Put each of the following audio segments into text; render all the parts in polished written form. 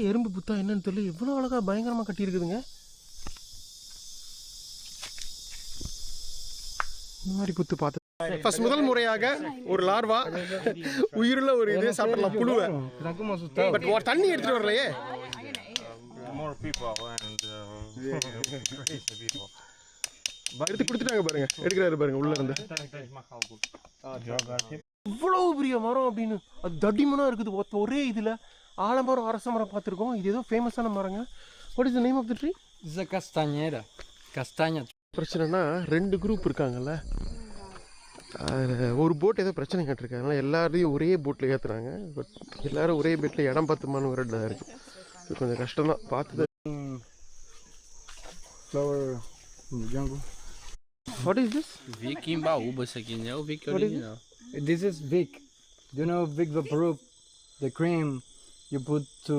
எறும்பு புத்தா என்னன்னு தெரியல, எவ்வளோ அழகா பயங்கரமாக கட்டியிருக்குதுங்க. இந்த மாதிரி புத்து பார்த்து ஃபர்ஸ்ட் முதல் முறையாக ஒரு லார்வா உயிருள்ள ஒரு இதே சாப்பிடலாம், புழுவை. பட் தண்ணி எடுத்துட்டு வரலையே. எடுத்து கொடுத்துட்டாங்க பாருங்க, எடுக்கிறாரு பாருங்க உள்ள இருந்து. இவ்வளவு பெரிய மரம் அப்படின்னு அது தடிமனா இருக்குது. ஒரே இதுல ஆலமரம் அரச மரம் பார்த்துருக்கோம். இது ஏதோ ஃபேமஸான மரங்க. What is the name of the tree? Is a castañera. castaña. பிரச்சனைனா 2 குரூப் இருக்காங்கல்ல, ஒரு போட் ஏதோ பிரச்சனை கேட்டிருக்காங்க. அதனால் எல்லாரையும் ஒரே போட்டில் ஏற்றுறாங்க. பட் எல்லோரும் ஒரே போட்டில் இடம் பார்த்துமான்னு ஒரு இடம் இருக்குது. இது கொஞ்சம் கஷ்டம்தான் பார்த்து. Flower jungle. What is this? Vikingbaúba, isso aqui não é o Vic original. This is Vic. Do you know Vic Vaporub? The cream you put to...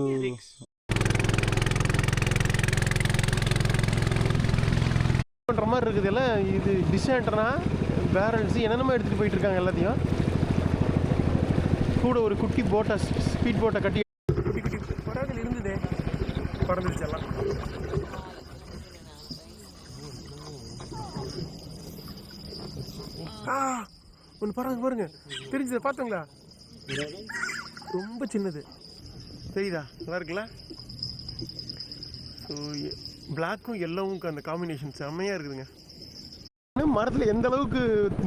பண்ணுற மாதிரி இருக்குது எல்லாம். இது டிசேண்டர்னா பேரல்ஸ் என்னென்னமோ எடுத்துகிட்டு போயிட்டு இருக்காங்க எல்லாத்தையும். கூட ஒரு குட்டி போட்டை, ஸ்பீட் போட்டை கட்டி குட்டி குட்டி பறவைகள் இருந்ததே, பறந்துருச்சு எல்லாம். ஒன்று பறவை பாருங்க, தெரிஞ்சது பார்த்தோங்களா? ரொம்ப சின்னது தெரியுதா? நல்லா இருக்குல்ல? ஸோ பிளாக்கும் எல்லோவும் அந்த காம்பினேஷன் செம்மையாக இருக்குதுங்க. மரத்தில் எந்த அளவுக்கு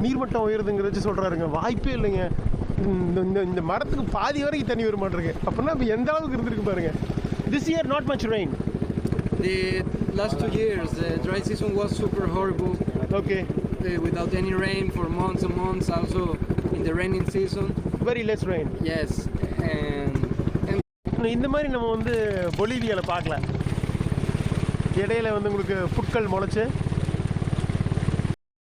நீர்மட்டம் உயருதுங்கிற வச்சு சொல்கிறாருங்க. வாய்ப்பே இல்லைங்க. இந்த மரத்துக்கு பாதி வரைக்கும் தண்ணி வர மாட்டேருக்கு. அப்படின்னா இப்போ எந்த அளவுக்கு இருந்திருக்கு பாருங்க. This year not much rain. The last 2 years the dry season was super horrible. Okay. Without any rain for months and months. Also in the raining season very less rain. Yes. And இந்த மாதிரி நம்ம வந்து பொலிவியாவில் பார்க்கல. இடையில வந்து உங்களுக்கு புட்கள் முளைச்சு